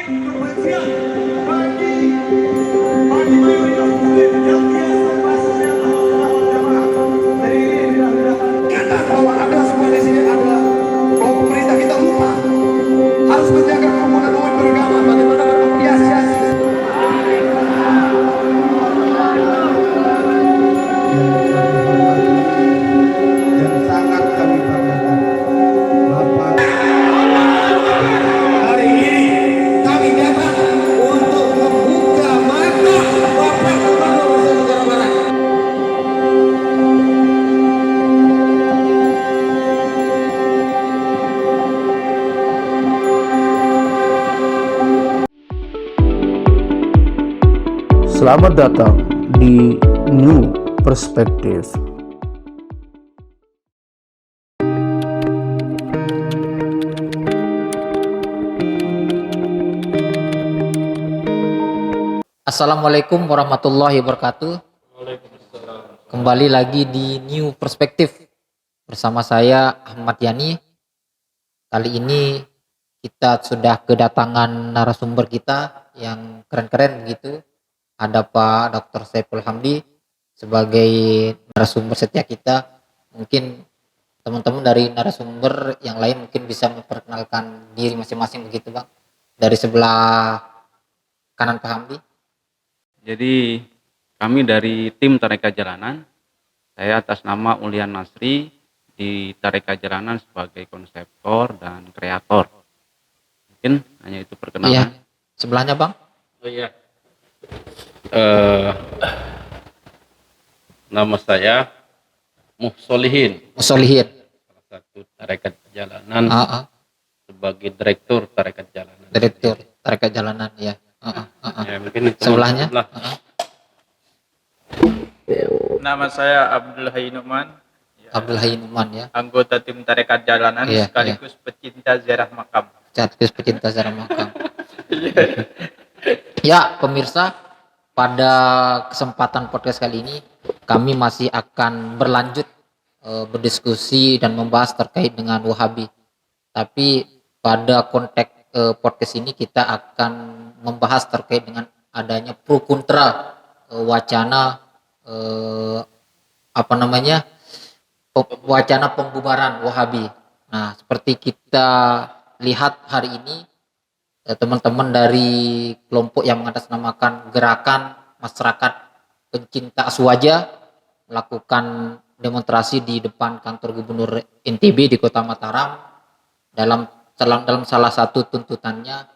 kebencian bagi mayoritas muslim yang biasa basisnya adalah lawan jamaah. Jadi ini tidak nyata bahwa ada semua di sini adalah bahwa pemerintah kita lupa harus menjaga kerukunan umat beragama bagaimana berapresiasi yang sangat kami banggakan. Bapak hari ini kami datang untuk membuka mata Bapak Gubernur Nusa Tenggara Barat. Selamat datang di New Perspective. Assalamualaikum warahmatullahi wabarakatuh. Kembali lagi di New Perspective bersama saya Ahmad Yani. Kali ini kita sudah kedatangan narasumber kita yang keren-keren begitu. Ada Pak Dr. Saiful Hamdi sebagai narasumber setia kita. Mungkin teman-teman dari narasumber yang lain mungkin bisa memperkenalkan diri masing-masing begitu Bang. Dari sebelah kanan Pak Hamdi. Jadi kami dari tim Tarekat Jalanan, saya atas nama Ulian Nasri di Tarekat Jalanan sebagai konseptor dan kreator. Mungkin hanya itu perkenalan. Iya. Sebelahnya Bang. Oh iya. Nama saya Muhsolihin, Musolihin. salah satu Tarekat Jalanan sebagai Direktur Tarekat Jalanan. Direktur Tarekat Jalanan ya. Ya, mungkin itu Sebelahnya. lah. Nama saya Abdul Hayy Numan, Abdul Hayy Numan ya. anggota tim Tarekat Jalanan Iya, sekaligus pecinta ziarah makam. Catkes pecinta sejarah makam. Ya pemirsa, pada kesempatan podcast kali ini kami masih akan berlanjut berdiskusi dan membahas terkait dengan Wahabi. Tapi pada konteks podcast ini kita akan membahas terkait dengan adanya pro kontra wacana wacana pembubaran Wahabi. Nah, seperti kita lihat hari ini teman-teman dari kelompok yang mengatasnamakan Gerakan Masyarakat Pencinta Aswaja melakukan demonstrasi di depan kantor Gubernur NTB di Kota Mataram. Dalam salah satu tuntutannya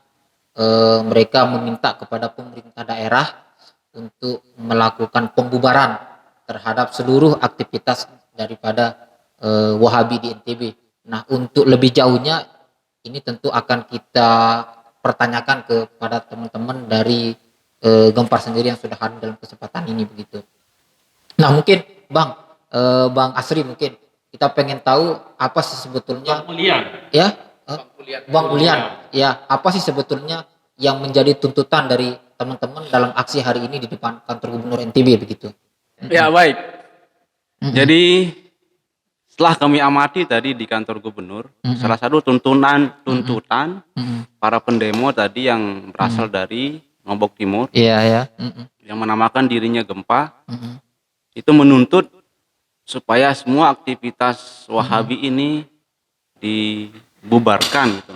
mereka meminta kepada pemerintah daerah untuk melakukan pembubaran terhadap seluruh aktivitas daripada Wahabi di NTB. Nah, untuk lebih jauhnya ini tentu akan kita pertanyakan kepada teman-teman dari Gempar sendiri yang sudah hadir dalam kesempatan ini begitu. Nah, mungkin Bang Asri, mungkin kita pengen tahu apa sih sebetulnya ya Bang Ulian ya, apa sih sebetulnya yang menjadi tuntutan dari teman-teman dalam aksi hari ini di depan kantor Gubernur NTB begitu. Ya baik. Jadi setelah kami amati tadi di kantor gubernur, salah satu tuntutan para pendemo tadi yang berasal dari Lombok Timur, Iya ya. yang menamakan dirinya Gempa, itu menuntut supaya semua aktivitas Wahabi ini dibubarkan gitu.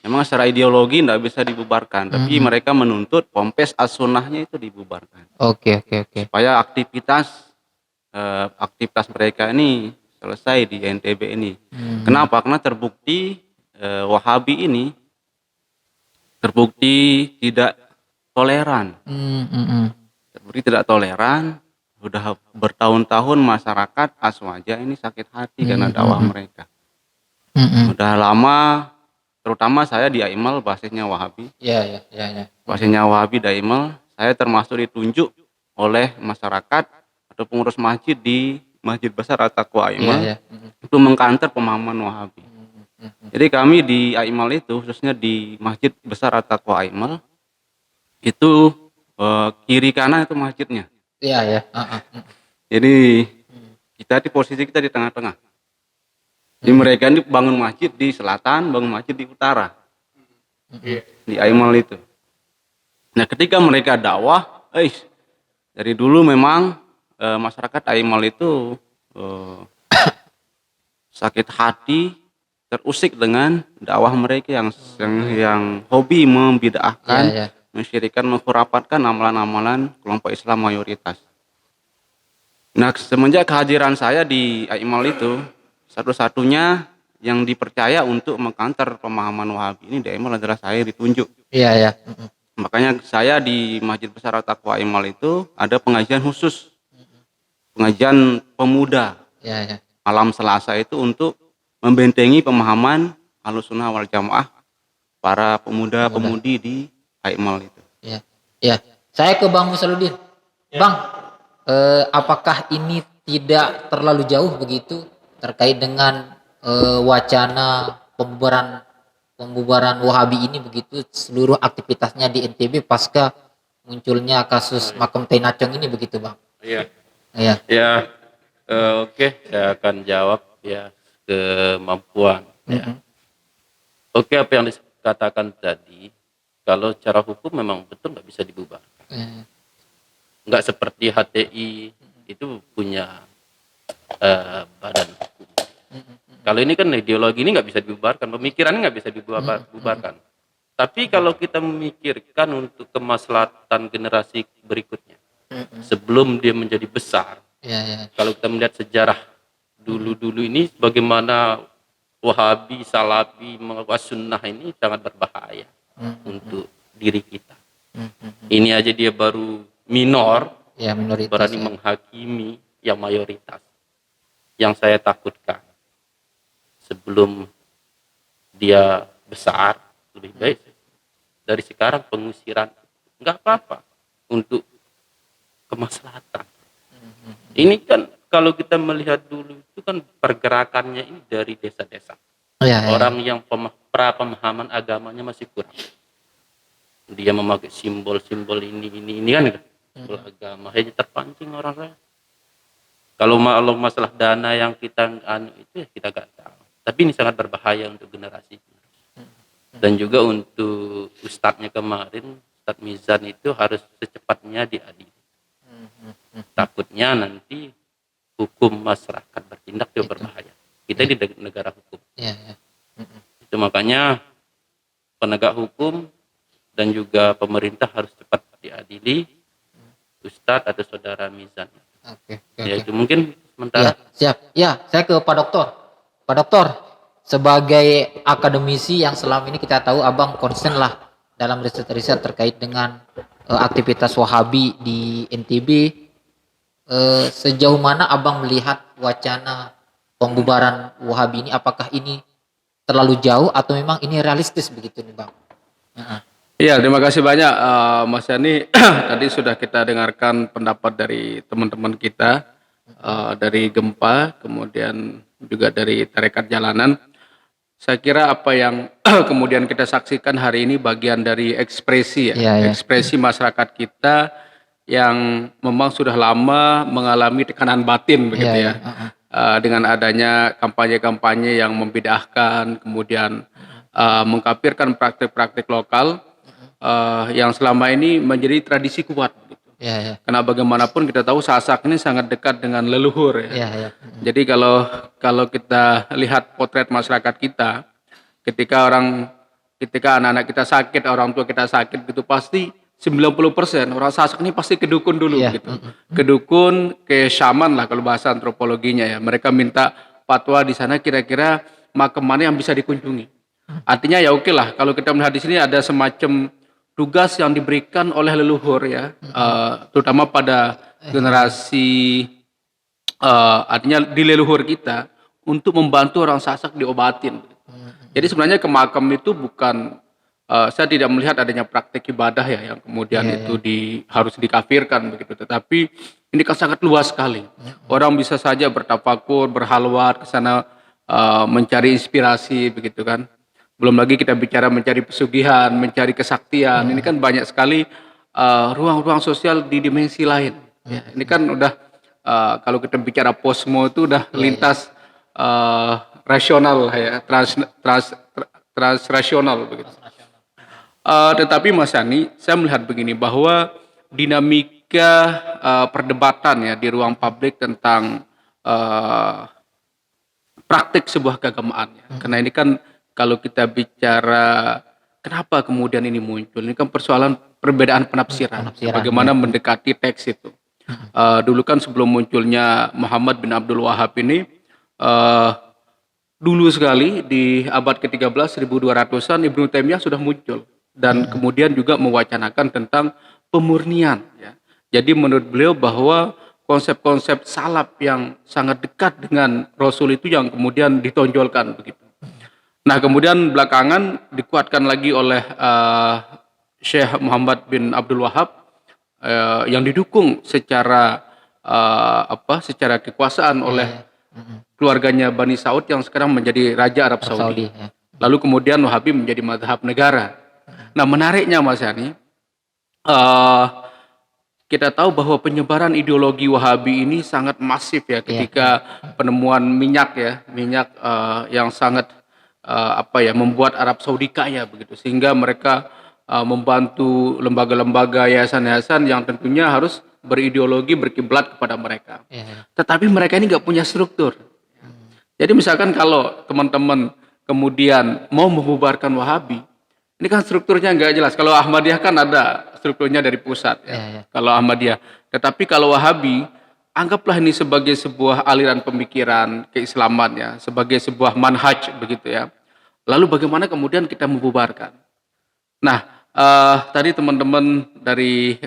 Memang secara ideologi tidak bisa dibubarkan, tapi mereka menuntut Ponpes As-Sunnahnya itu dibubarkan. Oke. Supaya aktivitas mereka ini selesai di NTB ini. Kenapa? Karena terbukti Wahabi ini terbukti tidak toleran. Terbukti tidak toleran. Sudah bertahun-tahun masyarakat Aswaja ini sakit hati karena dakwah mereka. Udah lama, terutama saya di Aimal basisnya Wahabi. Iya. Basisnya Wahabi di Aimal, saya termasuk ditunjuk oleh masyarakat atau pengurus masjid di Masjid Besar At-Taqwa Aimal itu mengkanter pemahaman Wahabi. Jadi kami di Aimal itu, khususnya di Masjid Besar At-Taqwa Aimal, itu kiri kanan itu masjidnya. Iya. Jadi posisi kita di tengah-tengah. Jadi mereka ini bangun masjid di selatan, bangun masjid di utara. di Aimal itu. Nah, ketika mereka dakwah, dari dulu memang masyarakat Aimal itu sakit hati, terusik dengan dakwah mereka yang hobi membid'ahkan, Iya, iya. mensyirikan, menghurafatan amalan-amalan kelompok Islam mayoritas. Nah, semenjak kehadiran saya di Aimal itu, satu-satunya yang dipercaya untuk mengkanter pemahaman Wahabi ini di Aimal adalah saya ditunjuk. Iya, iya. Makanya saya di Masjid Besar At-Taqwa Aimal itu ada pengajian khusus, pengajian pemuda Iya, iya. malam Selasa itu untuk membentengi pemahaman Ahlussunnah wal Jamaah para pemuda-pemudi di Aimal itu. Iya. Iya. Saya ke Bang Musaludin. Bang, apakah ini tidak terlalu jauh begitu terkait dengan wacana pembubaran Wahabi ini begitu seluruh aktivitasnya di NTB pasca munculnya kasus makam Tainacong ini begitu, Bang? Iya. Iya. Ya, oke, saya akan jawab ya kemampuan. Ya. Oke, apa yang dikatakan tadi, kalau cara hukum memang betul nggak bisa dibubarkan. Nggak seperti HTI itu punya badan hukum. Kalau ini kan ideologi ini nggak bisa dibubarkan, pemikirannya nggak bisa dibubarkan. Tapi kalau kita memikirkan untuk kemaslahatan generasi berikutnya, sebelum dia menjadi besar, kalau kita melihat sejarah dulu-dulu ini, bagaimana Wahabi, Salafi, Sunnah ini sangat berbahaya untuk diri kita. Ini aja dia baru minor, minoritas, berani menghakimi yang mayoritas. Yang saya takutkan, sebelum dia besar, lebih baik dari sekarang pengusiran, nggak apa-apa untuk kemaslahatan. Ini kan kalau kita melihat dulu itu kan pergerakannya ini dari desa-desa. Orang yang pemahaman agamanya masih kurang. Dia memakai simbol-simbol ini kan simbol agama. Hanya terpancing orang-orang. Kalau masalah dana yang kita itu ya kita nggak tahu. Tapi ini sangat berbahaya untuk generasi. Dan juga untuk ustadznya kemarin, Ustadz Mizan itu harus secepatnya diadili. Takutnya nanti hukum masyarakat bertindak juga berbahaya. Kita di negara hukum. Itu makanya penegak hukum dan juga pemerintah harus cepat diadili Ustadz atau saudara Mizan. Ya itu mungkin sementara. Siap. Ya, saya ke Pak Dokter. Pak Dokter, sebagai akademisi yang selama ini kita tahu Abang concern lah dalam riset-riset terkait dengan aktivitas Wahabi di NTB. Sejauh mana Abang melihat wacana pembubaran Wahabi ini, apakah ini terlalu jauh atau memang ini realistis begitu nih, Bang? Iya, terima kasih banyak Mas Yani. Tadi sudah kita dengarkan pendapat dari teman-teman kita dari Gempa, kemudian juga dari Tarekat Jalanan. Saya kira apa yang kemudian kita saksikan hari ini bagian dari ekspresi ekspresi masyarakat kita yang memang sudah lama mengalami tekanan batin begitu ya. Dengan adanya kampanye-kampanye yang membid'ahkan, kemudian mengkafirkan praktik-praktik lokal yang selama ini menjadi tradisi kuat gitu. Karena bagaimanapun kita tahu Sasak ini sangat dekat dengan leluhur ya. Jadi kalau kita lihat potret masyarakat kita, ketika anak-anak kita sakit, orang tua kita sakit gitu, pasti 90% orang Sasak ini pasti ke dukun dulu gitu. Ke dukun, ke syaman lah kalau bahasa antropologinya ya. Mereka minta fatwa di sana kira-kira makam mana yang bisa dikunjungi. Artinya ya oke lah kalau kita melihat di sini ada semacam tugas yang diberikan oleh leluhur ya, terutama pada generasi artinya di leluhur kita untuk membantu orang Sasak diobatin. Jadi sebenarnya ke makam itu bukan saya tidak melihat adanya praktek ibadah ya yang kemudian itu harus dikafirkan begitu, tetapi ini kan sangat luas sekali. Orang bisa saja bertafakur, berhalwat ke sana mencari inspirasi begitu kan. Belum lagi kita bicara mencari pesugihan, mencari kesaktian. Ini kan banyak sekali ruang-ruang sosial di dimensi lain. Ya, ini kan udah kalau kita bicara posmo itu udah lintas rasional ya, transrasional begitu. Tetapi Mas Yani, saya melihat begini bahwa dinamika perdebatan ya di ruang publik tentang eh, praktik sebuah keagamaan ya. Karena ini kan kalau kita bicara kenapa kemudian ini muncul, ini kan persoalan perbedaan penafsiran, Penafsiran, bagaimana mendekati teks itu. Dulu kan sebelum munculnya Muhammad bin Abdul Wahab ini, eh, dulu sekali di abad ke-13 1200-an Ibnu Taimiyah sudah muncul dan kemudian juga mewacanakan tentang pemurnian ya. Jadi menurut beliau bahwa konsep-konsep salaf yang sangat dekat dengan Rasul itu yang kemudian ditonjolkan begitu. Nah, kemudian belakangan dikuatkan lagi oleh Syekh Muhammad bin Abdul Wahab yang didukung secara secara kekuasaan oleh keluarganya Bani Saud yang sekarang menjadi Raja Arab Saudi. ya. Lalu kemudian Wahabi menjadi mazhab negara. Nah, menariknya Mas Yani, kita tahu bahwa penyebaran ideologi Wahabi ini sangat masif ya ketika penemuan minyak yang sangat membuat Arab Saudi kaya begitu, sehingga mereka membantu lembaga-lembaga yayasan-yayasan yang tentunya harus berideologi berkiblat kepada mereka. Tetapi mereka ini nggak punya struktur. Jadi misalkan kalau teman-teman kemudian mau membubarkan Wahabi, ini kan strukturnya nggak jelas. Kalau Ahmadiyah kan ada strukturnya dari pusat ya. Kalau Ahmadiyah. Tetapi kalau Wahabi, anggaplah ini sebagai sebuah aliran pemikiran keislaman ya, sebagai sebuah manhaj begitu ya. Lalu bagaimana kemudian kita membubarkan? Nah, tadi teman-teman dari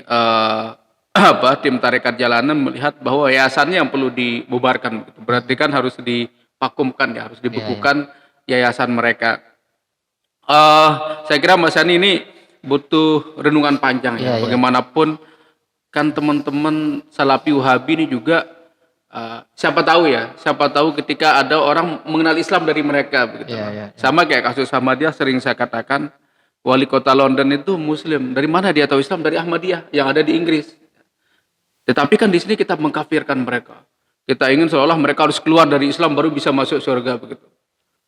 tim Tarekat Jalanan melihat bahwa yayasannya yang perlu dibubarkan begitu. Berarti kan harus divakumkan ya, harus dibekukan yayasan mereka. Saya kira Mas Yani ini butuh renungan panjang ya. Bagaimanapun kan teman-teman Salafi Wahabi ini juga siapa tahu ketika ada orang mengenal Islam dari mereka begitu. Sama kayak kasus Ahmadiyah, sering saya katakan wali kota London itu Muslim. Dari mana dia tahu Islam? Dari Ahmadiyah yang ada di Inggris. Tetapi kan di sini kita mengkafirkan mereka. Kita ingin seolah mereka harus keluar dari Islam baru bisa masuk surga begitu.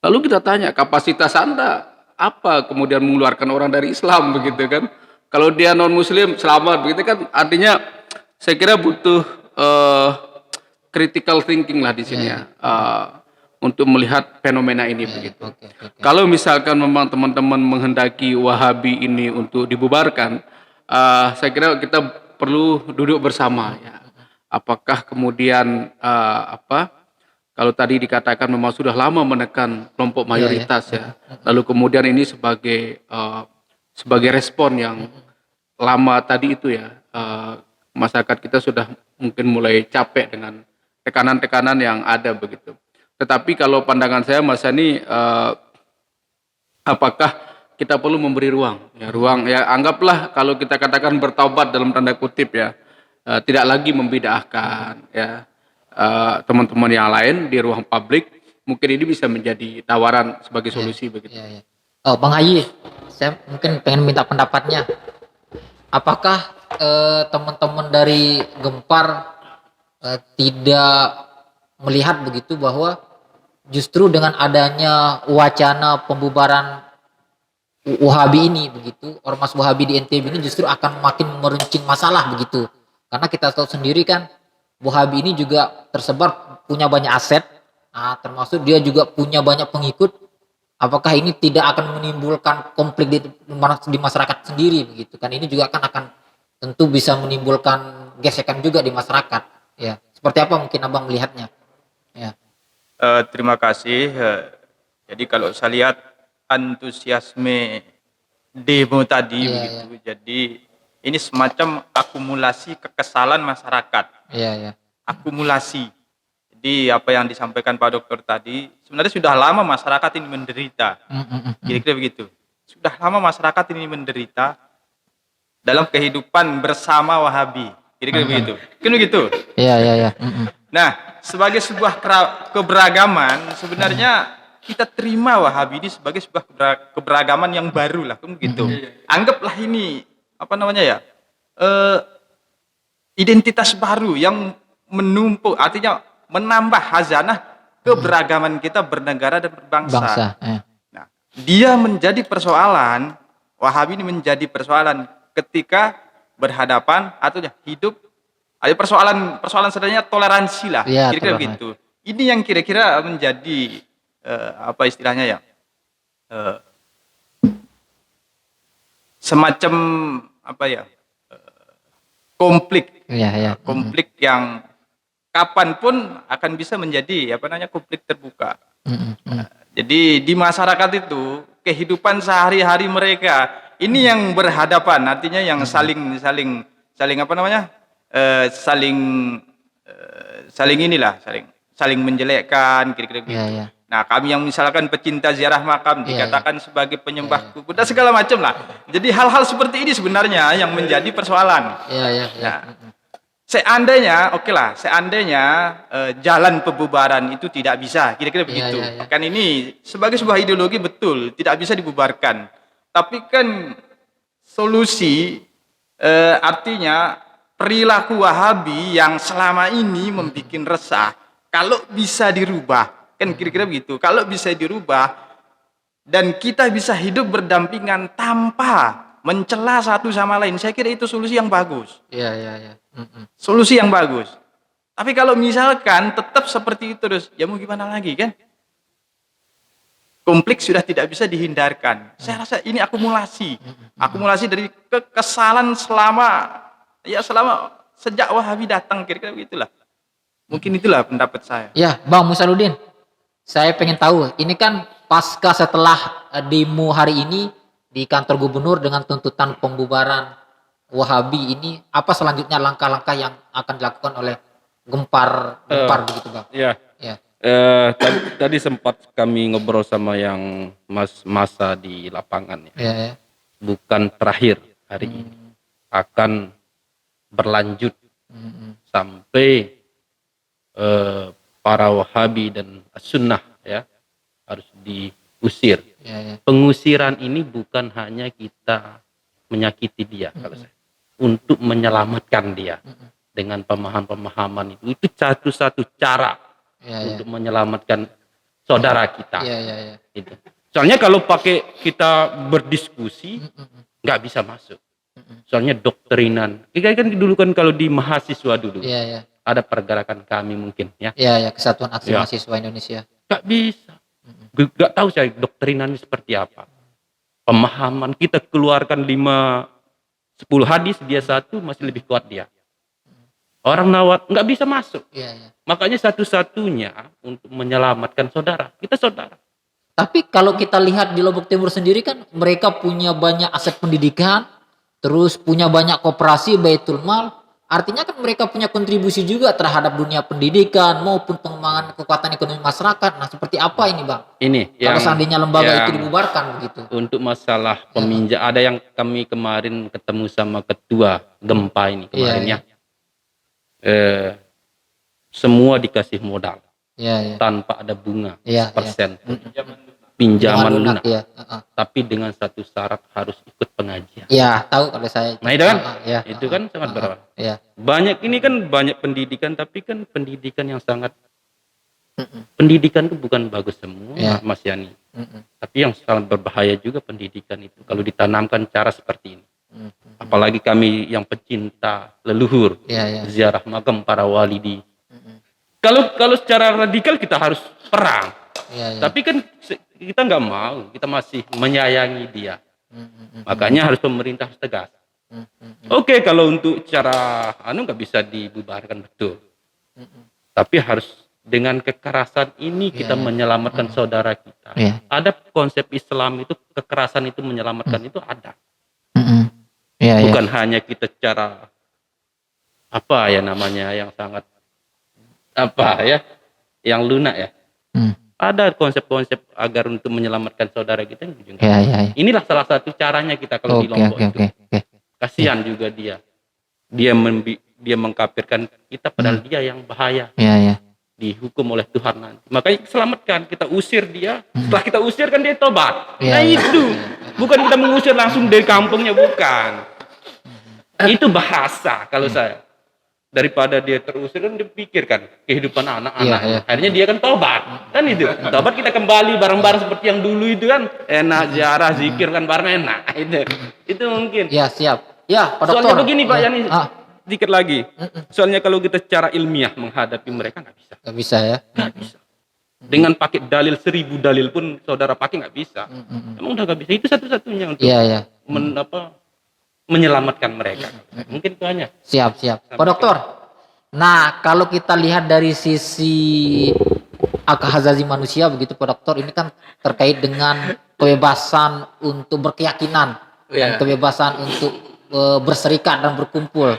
Lalu kita tanya, kapasitas Anda apa kemudian mengeluarkan orang dari Islam begitu kan? Kalau dia non Muslim selamat begitu kan? Artinya saya kira butuh critical thinking lah di sini ya, untuk melihat fenomena ini begitu. Kalau misalkan memang teman-teman menghendaki Wahabi ini untuk dibubarkan, saya kira kita perlu duduk bersama ya. Apakah kemudian kalau tadi dikatakan memang sudah lama menekan kelompok mayoritas ya. Lalu kemudian ini sebagai respon yang lama tadi itu ya, masyarakat kita sudah mungkin mulai capek dengan tekanan-tekanan yang ada begitu. Tetapi kalau pandangan saya Mas Yani, apakah kita perlu memberi ruang ya, anggaplah kalau kita katakan bertaubat dalam tanda kutip ya, tidak lagi membid'ahkan ya teman-teman yang lain di ruang publik, mungkin ini bisa menjadi tawaran sebagai solusi begitu. Oh, Bang Haji, saya mungkin pengen minta pendapatnya. Apakah teman-teman dari Gempar tidak melihat begitu bahwa justru dengan adanya wacana pembubaran Wahabi ini begitu, ormas Wahabi di NTB ini justru akan makin meruncing masalah begitu. Karena kita tahu sendiri kan Wahabi ini juga tersebar, punya banyak aset, termasuk dia juga punya banyak pengikut. Apakah ini tidak akan menimbulkan konflik di masyarakat sendiri begitu kan? Ini juga akan tentu bisa menimbulkan gesekan juga di masyarakat. Ya, seperti apa mungkin Abang melihatnya? Ya. Terima kasih. Jadi kalau saya lihat antusiasme demo tadi begitu, jadi ini semacam akumulasi kekesalan masyarakat. Akumulasi. Jadi apa yang disampaikan Pak Dokter tadi, sebenarnya sudah lama masyarakat ini menderita. Kira-kira begitu. Sudah lama masyarakat ini menderita dalam kehidupan bersama Wahabi. Kira-kira begitu. Kan begitu? Iya. Nah, sebagai sebuah keberagaman, sebenarnya kita terima Wahabi ini sebagai sebuah keberagaman yang baru lah, kan begitu. Anggaplah ini identitas baru yang menumpuk, artinya menambah hazanah keberagaman kita bernegara dan berbangsa. Nah, dia menjadi persoalan Wahabi ini menjadi persoalan ketika berhadapan atau hidup. Ada persoalan sebenarnya toleransi lah, Iya, kira-kira toleransi. begitu. Ini yang kira-kira menjadi apa istilahnya ya, semacam apa ya, konflik, Iya, iya. konflik yang kapanpun akan bisa menjadi apa namanya konflik terbuka. Jadi di masyarakat itu kehidupan sehari-hari mereka ini yang berhadapan, artinya yang saling apa namanya, saling saling menjelekkan, kira-kira gitu. Iya, iya. Nah, kami yang misalkan pecinta ziarah makam dikatakan sebagai penyembah kubur dan segala macam lah. Jadi hal-hal seperti ini sebenarnya yang menjadi persoalan. Iya, iya, iya. Nah, seandainya, oke lah, seandainya jalan pembubaran itu tidak bisa, kira-kira begitu. iya, iya. Kan ini sebagai sebuah ideologi betul, tidak bisa dibubarkan. Tapi kan solusi artinya perilaku Wahabi yang selama ini membuat resah, kalau bisa dirubah, kan kira-kira begitu. Kalau bisa dirubah dan kita bisa hidup berdampingan tanpa mencela satu sama lain, saya kira itu solusi yang bagus. Iya, iya, iya. Solusi yang bagus. Tapi kalau misalkan tetap seperti itu terus, ya mau gimana lagi kan? Konflik sudah tidak bisa dihindarkan. Saya rasa ini akumulasi dari kekesalan selama sejak Wahabi datang, kira-kira begitulah. Mungkin itulah pendapat saya. Ya, Bang Musaludin, saya pengen tahu, ini kan pasca setelah demo hari ini di kantor gubernur dengan tuntutan pembubaran Wahabi ini, apa selanjutnya langkah-langkah yang akan dilakukan oleh Gempar begitu, Bang? Ya. Ya, Tadi sempat kami ngobrol sama yang masa di lapangan ya. ya, ya. Bukan terakhir hari ini. Akan berlanjut sampai para Wahabi dan Sunnah ya harus diusir. Ya, ya. Pengusiran ini bukan hanya kita menyakiti dia kalau saya, untuk menyelamatkan dia dengan pemahaman-pemahaman itu satu-satu cara Ya, ya. untuk menyelamatkan saudara kita. Ya, ya, ya. Itu. Soalnya kalau pakai kita berdiskusi nggak bisa masuk. Soalnya doktrinan. Kita kan dulu kan kalau di mahasiswa dulu Ya, ya. ada pergerakan kami mungkin ya. Ya, ya, Kesatuan Aksi Ya. Mahasiswa Indonesia. Nggak bisa. Nggak tahu saya doktrinannya seperti apa. Pemahaman kita keluarkan 10 hadis, dia satu masih lebih kuat dia. Orang Nawat nggak bisa masuk. Ya, ya. Makanya satu-satunya untuk menyelamatkan saudara. Kita saudara. Tapi kalau kita lihat di Lombok Timur sendiri kan mereka punya banyak aset pendidikan, terus punya banyak koperasi, baitul mal. Artinya kan mereka punya kontribusi juga terhadap dunia pendidikan maupun pengembangan kekuatan ekonomi masyarakat. Nah, seperti apa ini, Bang? Ini Kalau yang seandainya lembaga yang itu dibubarkan begitu. untuk masalah peminjam, ada yang kami kemarin ketemu sama ketua Gempa ini kemarin Iya, ya. Semua dikasih modal Ya, ya. tanpa ada bunga Iya, persen pinjaman lunak, ya. tapi dengan satu syarat harus ikut pengajian. Ya, tahu kalau saya. Nah itu kan, Ya. itu kan sangat berat. Ya. Banyak ini kan banyak pendidikan, tapi kan pendidikan yang sangat pendidikan itu bukan bagus semua, Ya. Mas Yani. Tapi yang sangat berbahaya juga pendidikan itu kalau ditanamkan cara seperti ini. Apalagi kami yang pecinta leluhur, Ya, ya. ziarah makam para wali di. Kalau secara radikal kita harus perang, Ya, ya. tapi kan kita nggak mau, kita masih menyayangi dia. Makanya harus pemerintah harus tegas. Oke, kalau untuk cara nggak bisa dibubarkan betul, tapi harus dengan kekerasan ini kita menyelamatkan saudara kita. Ya. Ada konsep Islam itu kekerasan itu menyelamatkan itu ada. Ya, ya. Bukan hanya kita cara apa ya namanya yang sangat apa ya yang lunak ya. Ada konsep-konsep agar untuk menyelamatkan saudara kita yang juga. Ya, ya, ya. Inilah salah satu caranya kita kalau di Lombok itu. Kasihan juga dia. Dia mengkafirkan kita padahal dia yang bahaya. Ya, ya. Dihukum oleh Tuhan nanti. Makanya selamatkan, kita usir dia. Setelah kita usir kan dia tobat. Ya, Nah ya. itu. Bukan kita mengusir langsung dari kampungnya, bukan. Itu bahasa kalau saya. daripada dia terusir kan dia pikirkan kehidupan anak-anak. Iya, iya. Akhirnya dia kan tobat. Kan itu. Tobat kita kembali bareng-bareng seperti yang dulu itu kan. Enak ziarah zikir kan bareng enak. Itu mungkin. Ya, siap. Ya, Pak Dokter. Soalnya begini Pak Ya. Yani, Ah, sedikit lagi. Soalnya kalau kita secara ilmiah menghadapi mereka nggak bisa. nggak bisa ya. Nggak bisa. Dengan pakai dalil 1000 dalil pun saudara pakai nggak bisa. Emang udah nggak bisa. Itu satu-satunya untuk Iya, ya. menyelamatkan mereka. Mungkin itu hanya. Siap, siap. Pak Dokter. Nah, kalau kita lihat dari sisi hak asasi manusia begitu Pak Dokter, ini kan terkait dengan kebebasan untuk berkeyakinan dan Ya. kebebasan untuk berserikat dan berkumpul.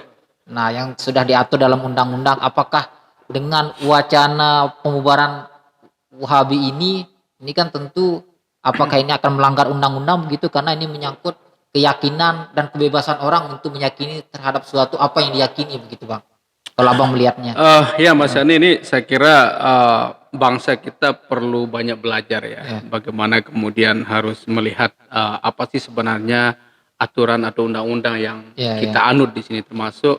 Nah, yang sudah diatur dalam undang-undang, apakah dengan wacana pembubaran Wahabi ini kan tentu apakah ini akan melanggar undang-undang begitu, karena ini menyangkut keyakinan dan kebebasan orang untuk meyakini terhadap suatu apa yang diyakini begitu Bang. Kalau Abang melihatnya. Ya Mas Yani, ini saya kira bangsa kita perlu banyak belajar ya, bagaimana kemudian harus melihat apa sih sebenarnya aturan atau undang-undang yang kita anut di sini, termasuk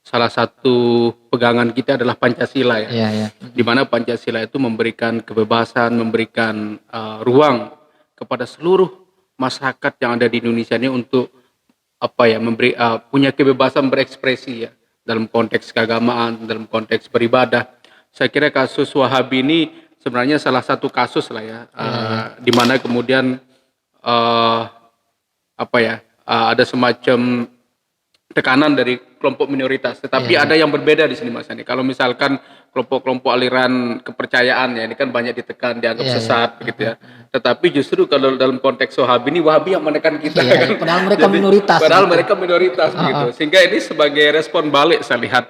salah satu pegangan kita adalah Pancasila ya. Di mana Pancasila itu memberikan kebebasan, memberikan ruang kepada seluruh masyarakat yang ada di Indonesia ini untuk memberi punya kebebasan berekspresi ya, dalam konteks keagamaan, dalam konteks beribadah. Saya kira kasus Wahabi ini sebenarnya salah satu kasus lah ya, di mana kemudian ada semacam tekanan dari kelompok minoritas, tetapi ada yang berbeda di sini Mas Yani. Kalau misalkan kelompok-kelompok aliran kepercayaan ya, ini kan banyak ditekan, dianggap sesat begitu ya. Tetapi justru kalau dalam konteks Wahabi ini, Wahabi yang menekan kita kan. Padahal mereka minoritas. Padahal mereka minoritas begitu. Sehingga ini sebagai respon balik saya lihat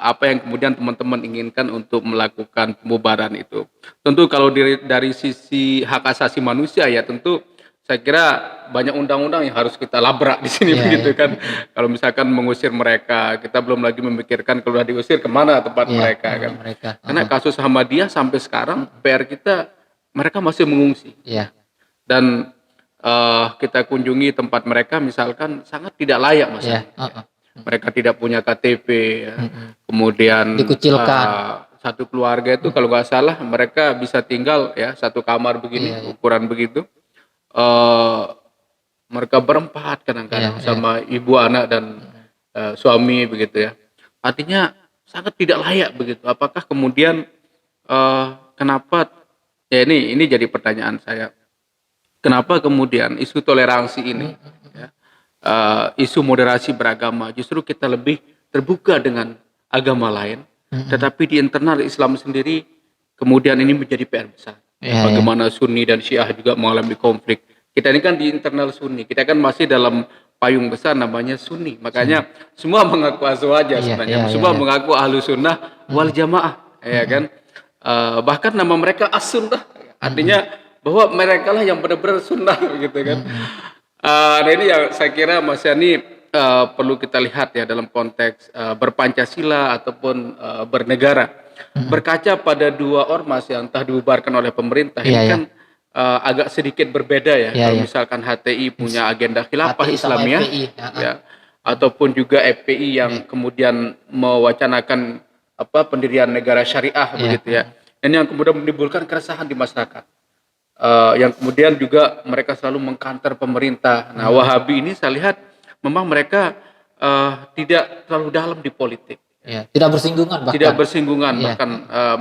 apa yang kemudian teman-teman inginkan untuk melakukan pembubaran itu. Tentu kalau dari sisi hak asasi manusia ya, tentu saya kira banyak undang-undang yang harus kita labrak di sini begitu kan. Kalau misalkan mengusir mereka, kita belum lagi memikirkan kalau sudah diusir kemana tempat mereka kan. Karena kasus Ahmadiyah sampai sekarang PR kita, mereka masih mengungsi. Dan kita kunjungi tempat mereka misalkan sangat tidak layak Mas. Mereka tidak punya KTP ya. Kemudian dikucilkan. Satu keluarga itu kalau nggak salah mereka bisa tinggal ya satu kamar begini, ukuran begitu. Mereka berempat kadang-kadang sama ibu, anak dan suami begitu ya. Artinya sangat tidak layak begitu. Apakah kemudian kenapa ya, ini jadi pertanyaan saya. Kenapa kemudian isu toleransi ini ya, isu moderasi beragama justru kita lebih terbuka dengan agama lain, tetapi di internal Islam sendiri kemudian ini menjadi PR besar. Bagaimana Sunni dan Syiah juga mengalami konflik. Kita ini kan di internal Sunni, kita kan masih dalam payung besar namanya Sunni. Makanya semua mengaku azwaja sebenarnya, semua mengaku ahlu sunnah wal jamaah, ya kan. Bahkan nama mereka as-sunnah, artinya bahwa mereka lah yang benar-benar sunnah, gitu kan. Nah ini yang saya kira Mas Yani perlu kita lihat ya dalam konteks berpancasila ataupun bernegara. Berkaca pada dua ormas yang entah dibubarkan oleh pemerintah, ini kan agak sedikit berbeda ya. Kalau misalkan HTI punya agenda khilafah Islamiyah, ya, ataupun juga FPI yang kemudian mewacanakan pendirian negara syariah begitu ya. Ini yang kemudian menimbulkan keresahan di masyarakat. Yang kemudian juga mereka selalu mengkanter pemerintah. Nah, Wahabi ini saya lihat memang mereka tidak terlalu dalam di politik. Tidak bersinggungan bahkan. Tidak bersinggungan, bahkan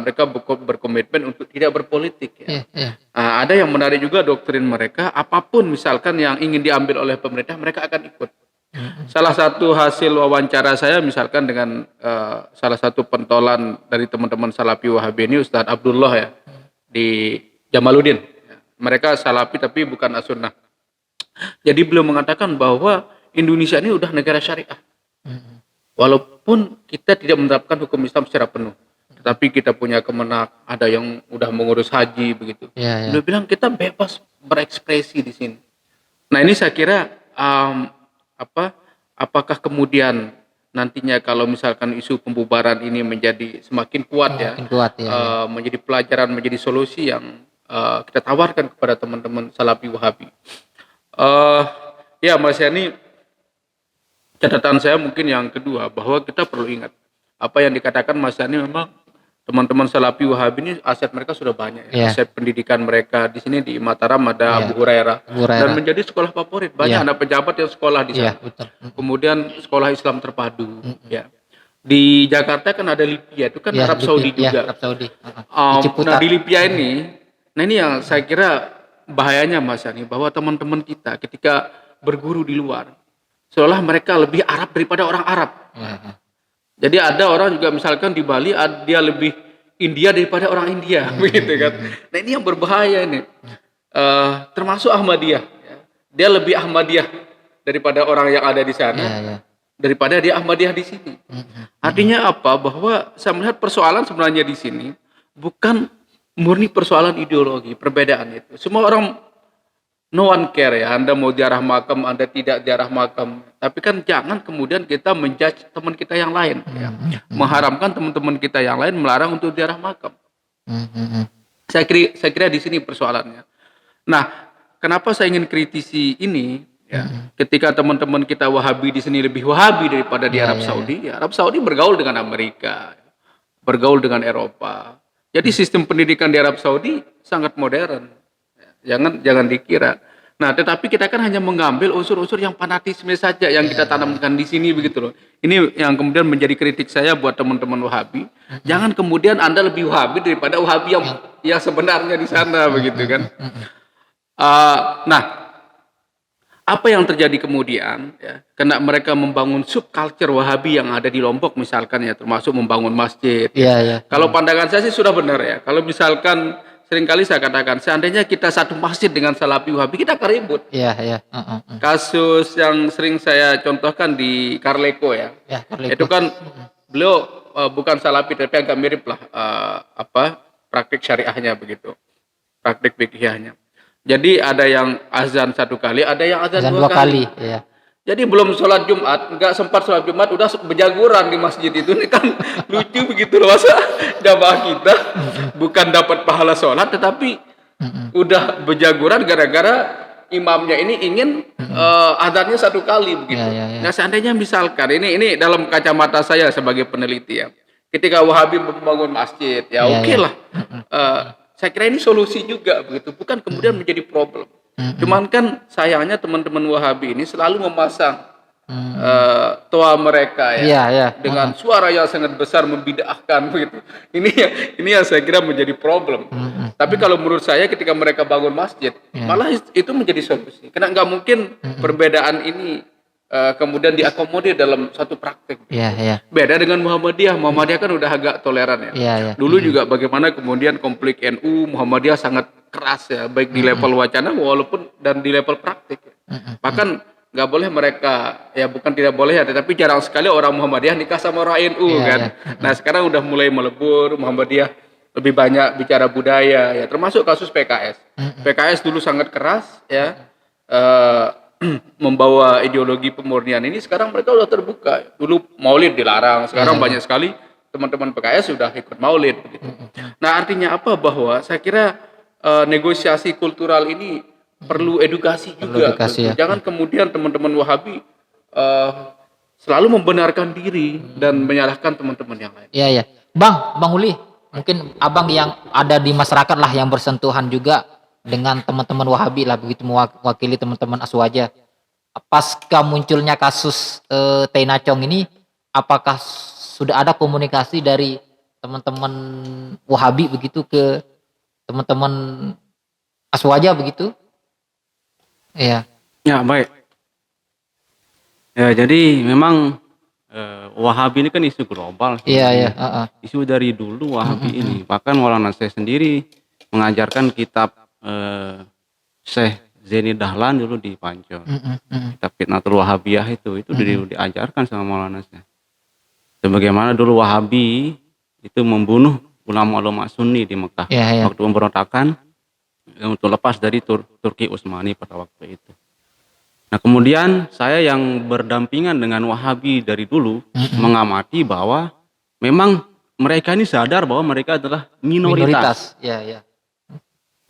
mereka berkomitmen untuk tidak berpolitik. Ya. Ada yang menarik juga doktrin mereka, apapun misalkan yang ingin diambil oleh pemerintah, mereka akan ikut. Salah satu hasil wawancara saya misalkan dengan salah satu pentolan dari teman-teman Salafi Wahabi ini, Ustadz Abdullah ya, di Jamaluddin. Mereka Salafi tapi bukan as-sunnah. Jadi beliau mengatakan bahwa Indonesia ini udah negara syariah. Walaupun kita tidak menerapkan hukum Islam secara penuh, tetapi kita punya kemenak, ada yang udah mengurus haji begitu. Beliau bilang kita bebas berekspresi di sini. Nah ini saya kira apakah kemudian nantinya kalau misalkan isu pembubaran ini menjadi semakin kuat menjadi pelajaran, menjadi solusi yang kita tawarkan kepada teman-teman Salafi Wahabi. Ya Mas Yani, catatan saya mungkin yang kedua, bahwa kita perlu ingat apa yang dikatakan Mas Yani, memang teman-teman Salafi Wahabi ini aset mereka sudah banyak ya. Iya. Aset pendidikan mereka di sini di Mataram ada Iya. Abu Hurairah Abu Hurairah. dan menjadi sekolah favorit. Banyak Iya. anak pejabat yang sekolah di Iya, sana. betul. Kemudian sekolah Islam terpadu ya. Di Jakarta kan ada Lipia, itu kan Iya, Arab di- Saudi iya, juga. Arab Saudi. Di Nah Ciputat. di Lipia ini, nah ini yang saya kira bahayanya Mas Yani, bahwa teman-teman kita ketika berguru di luar, seolah mereka lebih Arab daripada orang Arab. Iya, iya. Jadi ada orang juga misalkan di Bali, dia lebih India daripada orang India, begitu kan. Nah ini yang berbahaya ini. Termasuk Ahmadiyah. Ya. Dia lebih Ahmadiyah daripada orang yang ada di sana, Iya, iya. daripada dia Ahmadiyah di sini. Artinya apa? Bahwa saya melihat persoalan sebenarnya di sini bukan murni persoalan ideologi, perbedaan itu. Semua orang, no one care ya, Anda mau ziarah makam, Anda tidak ziarah makam. Tapi kan jangan kemudian kita menjudge teman kita yang lain, ya. Mengharamkan teman-teman kita yang lain melarang untuk ziarah makam. Saya kira di sini persoalannya. Nah, kenapa saya ingin kritisi ini? Ya, ketika teman-teman kita Wahabi di sini lebih Wahabi daripada di Arab Saudi, ya, Arab Saudi bergaul dengan Amerika, bergaul dengan Eropa. Jadi sistem pendidikan di Arab Saudi sangat modern. Jangan dikira. Nah, tetapi kita kan hanya mengambil unsur-unsur yang fanatisme saja yang kita tanamkan di sini begitu loh. Ini yang kemudian menjadi kritik saya buat teman-teman Wahabi. Jangan kemudian Anda lebih Wahabi daripada Wahabi yang sebenarnya di sana begitu kan. Nah, apa yang terjadi kemudian ya, karena mereka membangun subculture Wahabi yang ada di Lombok misalkan ya, termasuk membangun masjid. Iya, iya. Kalau pandangan saya sih sudah benar ya. Kalau misalkan seringkali saya katakan, seandainya kita satu masjid dengan Salafi Wahabi, kita akan ribut. Iya, iya. Kasus yang sering saya contohkan di Carleco ya, Ya, Carleco. itu kan beliau bukan Salafi tapi agak mirip lah praktik syariahnya begitu, praktik fikihnya. Jadi ada yang azan satu kali, ada yang azan Dan dua dua kali. kali. Iya. Jadi belum sholat Jumat, nggak sempat sholat Jumat, udah berjaguran di masjid itu. Ini kan lucu begitu loh, masa jamaah kita bukan dapat pahala sholat, tetapi udah berjaguran gara-gara imamnya ini ingin adzannya satu kali begitu. Ya. Nah seandainya misalkan ini dalam kacamata saya sebagai peneliti ya, ketika Wahabi membangun masjid, ya oke lah. Saya kira ini solusi juga begitu, bukan kemudian menjadi problem. Cuman kan sayangnya teman-teman Wahabi ini selalu memasang toa mereka ya, Iya. dengan suara yang sangat besar membid'ahkan begitu. Ini yang saya kira menjadi problem. Tapi kalau menurut saya ketika mereka bangun masjid, malah itu menjadi solusi. Karena nggak mungkin perbedaan ini kemudian diakomodir dalam satu praktek. Iya. Beda dengan Muhammadiyah. Muhammadiyah kan udah agak toleran ya. Iya. Dulu juga bagaimana kemudian konflik NU Muhammadiyah sangat keras ya, baik di level wacana walaupun dan di level praktik. Bahkan nggak boleh mereka, ya bukan tidak boleh ya, tetapi jarang sekali orang Muhammadiyah nikah sama orang NU kan. Nah sekarang udah mulai melebur, Muhammadiyah lebih banyak bicara budaya ya, termasuk kasus PKS. PKS dulu sangat keras ya, membawa ideologi pemurnian ini, sekarang mereka udah terbuka. Dulu Maulid dilarang, sekarang banyak sekali teman-teman PKS sudah ikut Maulid begitu. Nah artinya apa? Bahwa saya kira negosiasi kultural ini perlu edukasi juga. edukasi, ya. Jangan kemudian teman-teman Wahabi selalu membenarkan diri dan menyalahkan teman-teman yang lain. Iya. Bang Uli, mungkin abang yang ada di masyarakat lah yang bersentuhan juga dengan teman-teman Wahabi lah, begitu mewakili teman-teman Aswaja. Pasca munculnya kasus Teina Chong ini, apakah sudah ada komunikasi dari teman-teman Wahabi begitu ke teman-teman Aswaja begitu? Iya. Ya, baik. Ya, jadi memang Wahabi ini kan isu global. Iya. Isu dari dulu Wahabi ini. Bahkan Maulana saya sendiri mengajarkan kitab Syekh Zaini Dahlan dulu di Pancon. Kitab Fitnatul Wahabiyah itu dulu diajarkan sama Maulana saya. Sebagaimana dulu Wahabi itu membunuh ulama-ulama Sunni di Mekah waktu pemberontakan untuk lepas dari Turki Utsmani pada waktu itu. Nah kemudian saya yang berdampingan dengan Wahabi dari dulu mengamati bahwa memang mereka ini sadar bahwa mereka adalah minoritas. Iya.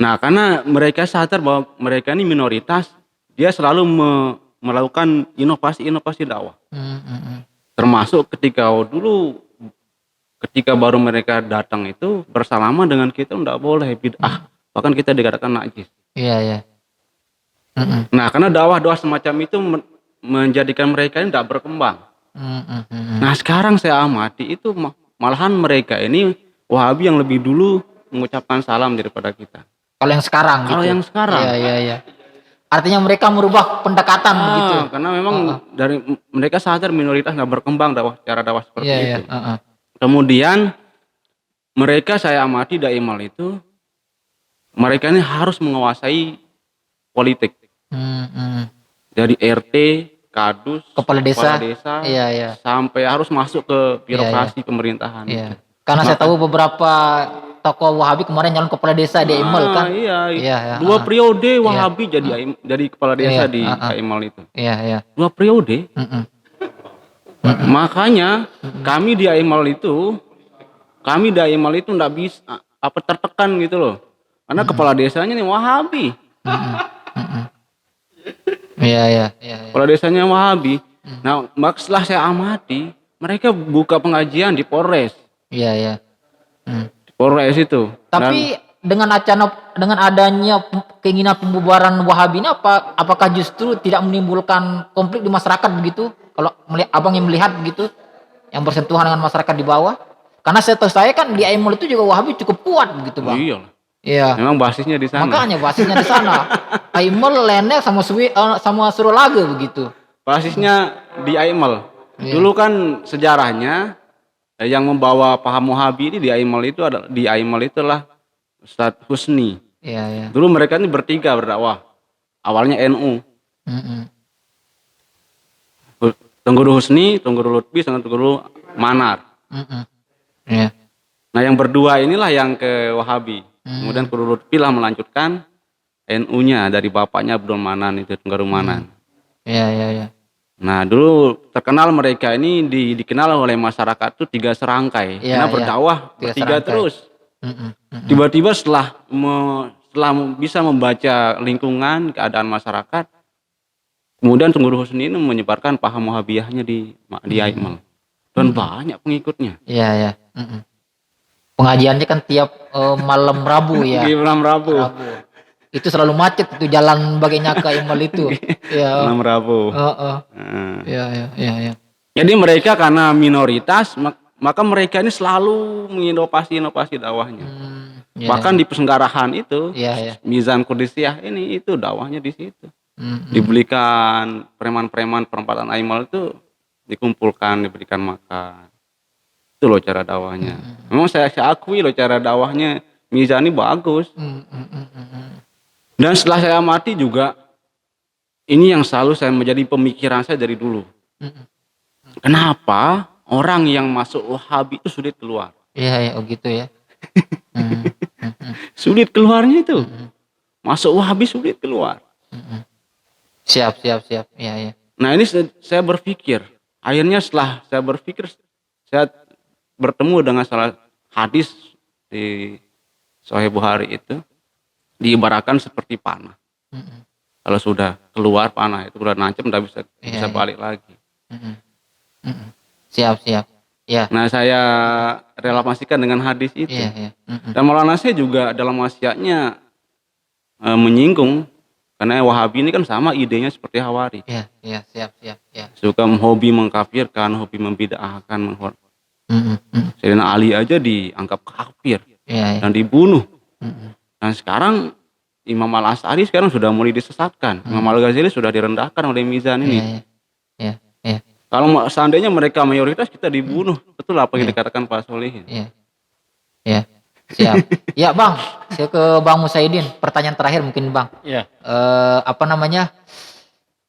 Nah karena mereka sadar bahwa mereka ini minoritas, dia selalu melakukan inovasi-inovasi dakwah. Mm. Termasuk ketika baru mereka datang itu bersalaman dengan kita enggak boleh bid'ah. Bahkan kita dikatakan najis. Iya, iya. Mm. Nah, karena dakwah-dakwah semacam itu menjadikan mereka ini tidak berkembang. Mm. Nah, sekarang saya amati itu malahan mereka ini Wahabi yang lebih dulu mengucapkan salam daripada kita. Kalau yang sekarang Kalau gitu. yang sekarang. Iya, iya, iya. Artinya mereka merubah pendekatan begitu. Karena memang dari mereka sadar minoritas nggak berkembang cara dakwah seperti Iya, itu. iya. Kemudian mereka saya amati Daimal itu mereka ini harus menguasai politik. Dari RT, kadus, Kepala desa. Iya, iya. sampai harus masuk ke birokrasi pemerintahan. Iya. Karena saya tahu beberapa tokoh Wahabi kemarin nyalon kepala desa di Aimal kan. Iya, Iya, 2 periode Wahabi jadi kepala desa Iya, di Aimal itu. Iya, iya. 2 periode. Makanya kami di Aimal itu nggak bisa tertekan gitu loh. Karena kepala desanya nih Wahabi. Iya, iya. Kepala desanya Wahabi. Nah, setelah saya amati, mereka buka pengajian di Polres. Iya, iya. Di Polres itu. Tapi dengan adanya keinginan pembubaran Wahabi ini apakah justru tidak menimbulkan konflik di masyarakat begitu? Kalau abang yang melihat begitu, yang bersentuhan dengan masyarakat di bawah? Karena setahu saya kan di Aimal itu juga Wahabi cukup kuat begitu bang. Iya. Iya. Memang basisnya di sana. Makanya basisnya di sana. Aimal, Lene sama Surulaga begitu. Basisnya di Aimal. Iya. Dulu kan sejarahnya yang membawa paham Wahabi ini di Aimal itulah Ustadz Husni. Iya, iya. Dulu mereka ini bertiga berdakwah. Awalnya NU. Tungguru Husni, Tungguru Lutfi, sama Tungguru Manar. Iya. Nah, yang berdua inilah yang ke Wahabi. Kemudian Tungguru Lutfi lah melanjutkan NU-nya dari bapaknya Abdul Manan itu Tungguru Manan. Iya, iya, iya. Nah, dulu terkenal mereka ini dikenal oleh masyarakat itu 3 serangkai. Iya, Karena iya. berdakwah 3 bertiga serangkai. terus. Tiba-tiba setelah bisa membaca lingkungan, keadaan masyarakat, kemudian Tungguru Husni ini menyebarkan paham Wahabiyahnya di Aimal. Dan banyak pengikutnya. Iya, iya. Pengajiannya kan tiap malam Rabu ya. Di malam Rabu. Itu selalu macet itu jalan baginya ke Aimal itu. Iya. Malam Rabu. Iya, iya, iya, iya. Jadi mereka karena minoritas, maka mereka ini selalu menginovasi dakwahnya. Iya, Bahkan di Pesenggarahan itu, Iya, iya. Mizan Kudisiyah ini itu dakwahnya di situ. Dibelikan preman-preman perempatan Aimal itu dikumpulkan, diberikan makan. Itu loh cara dakwahnya. Memang saya akui loh cara dakwahnya Mizan ini bagus. Dan setelah saya amati juga, ini yang selalu saya menjadi pemikiran saya dari dulu. Kenapa orang yang masuk Wahabi itu sulit keluar? Iya, iya, oh gitu ya. Sulit keluarnya itu. Masuk Wahabi sulit keluar. Siap. Iya, iya. Nah, ini saya berpikir, akhirnya setelah saya berpikir, saya bertemu dengan salah hadis di Sahih Bukhari itu, diibaratkan seperti panah. Kalau sudah keluar panah itu udah nancep, udah bisa balik lagi. Siap. Ya. Nah, saya relasikan dengan hadis itu. Iya. Dan Maulana saya juga dalam wasiatnya menyinggung, karena Wahabi ini kan sama idenya seperti Hawari. Iya, siap. Ya. Suka hobi mengkafirkan, hobi membid'ahkan. Sayyidina Ali aja dianggap kafir Iya. dan dibunuh. Dan sekarang Imam Al-Asy'ari sekarang sudah mulai disesatkan. Imam Al-Ghazali sudah direndahkan oleh Mizan ini. Iya. Kalau seandainya mereka mayoritas, kita dibunuh. Betul apa yang dikatakan Pak Solihin. Iya. Siap. Ya, Bang. Saya ke Bang Musaidin. Pertanyaan terakhir mungkin, Bang. Iya.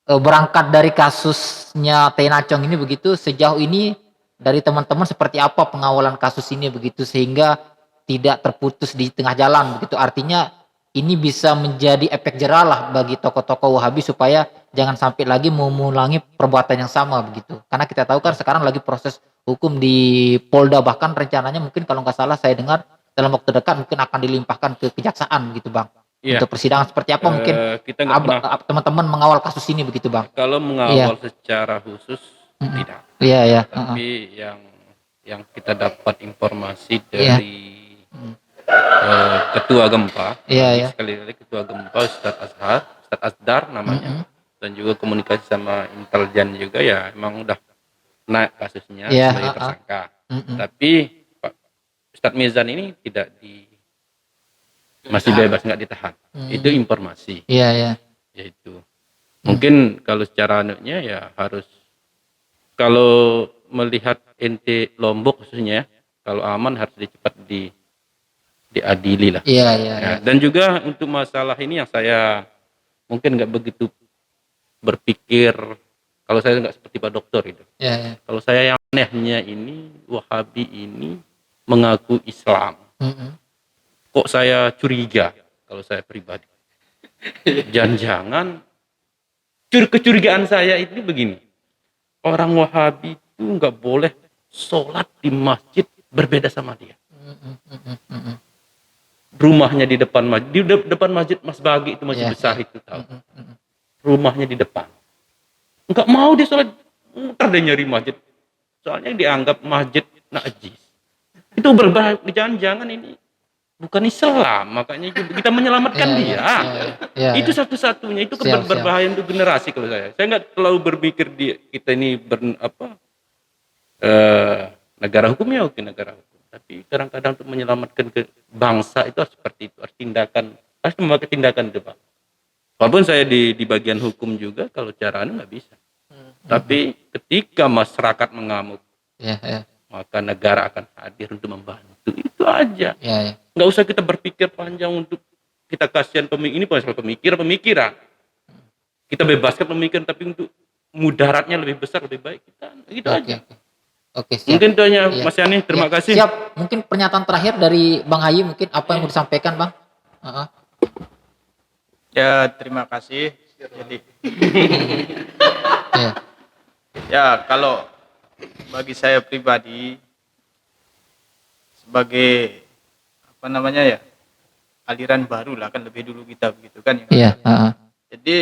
Berangkat dari kasusnya Tena Chong ini begitu, sejauh ini dari teman-teman seperti apa pengawalan kasus ini begitu sehingga tidak terputus di tengah jalan begitu. Artinya ini bisa menjadi efek jerah lah bagi tokoh-tokoh Wahabi supaya jangan sampai lagi mengulangi perbuatan yang sama begitu. Karena kita tahu kan sekarang lagi proses hukum di Polda, bahkan rencananya mungkin kalau nggak salah saya dengar dalam waktu dekat mungkin akan dilimpahkan ke kejaksaan gitu, Bang. Iya. Untuk persidangan seperti apa mungkin Kita nggak pernah teman-teman mengawal kasus ini begitu Bang? kalau mengawal secara khusus tidak. Iya ya. Tapi yang kita dapat informasi Iya. dari ketua gempa, Iya, ya. sekali lagi ketua gempa Ustadz Asdar namanya, dan juga komunikasi sama intelijen juga ya, emang udah naik kasusnya Iya, sebagai tersangka. Tapi Pak Ustadz Mizan ini masih bebas, nggak ditahan. Itu informasi. Iya ya. Yaitu mungkin kalau secara anunya ya harus, kalau melihat ente Lombok khususnya, kalau aman harus cepat diadili lah. Iya ya. Ya, dan juga untuk masalah ini yang saya mungkin nggak begitu berpikir, kalau saya nggak seperti Pak Dokter itu. Iya ya. Kalau saya yang anehnya ini, Wahabi ini mengaku Islam. Kok saya curiga kalau saya pribadi. Jangan-jangan kecurigaan saya itu begini. Orang Wahabi itu nggak boleh sholat di masjid berbeda sama dia. Rumahnya di depan masjid, di depan masjid Mas Bagi itu masjid besar itu tahu. Rumahnya di depan. Nggak mau dia sholat, muter dia nyari masjid. Soalnya dianggap masjid najis. Itu berbahaya, jangan-jangan ini bukan Islam, makanya kita menyelamatkan dia. Itu satu-satunya, itu berbahaya untuk generasi kalau saya. Saya nggak terlalu berpikir kita ini negara hukum ya, oke negara hukum. Tapi kadang-kadang untuk menyelamatkan ke bangsa itu harus seperti itu, harus memakai tindakan itu Pak. Walaupun saya di bagian hukum juga, kalau cara nggak bisa. Tapi ketika masyarakat mengamuk, maka negara akan hadir untuk membantu. Itu aja. Nggak usah kita berpikir panjang untuk kita kasihan ini masalah pemikiran. Kita bebaskan pemikiran, tapi untuk mudaratnya lebih besar, lebih baik kita. Gitu aja. Oke, siap. Mungkin itu hanya Mas Yani, terima kasih. Siap. Mungkin pernyataan terakhir dari Bang Hayi, mungkin apa yang mau disampaikan Bang? Ya, terima kasih. Jadi Iya. ya kalau bagi saya pribadi sebagai apa namanya ya, aliran baru lah, kan lebih dulu kita begitu kan ya. Iya. Jadi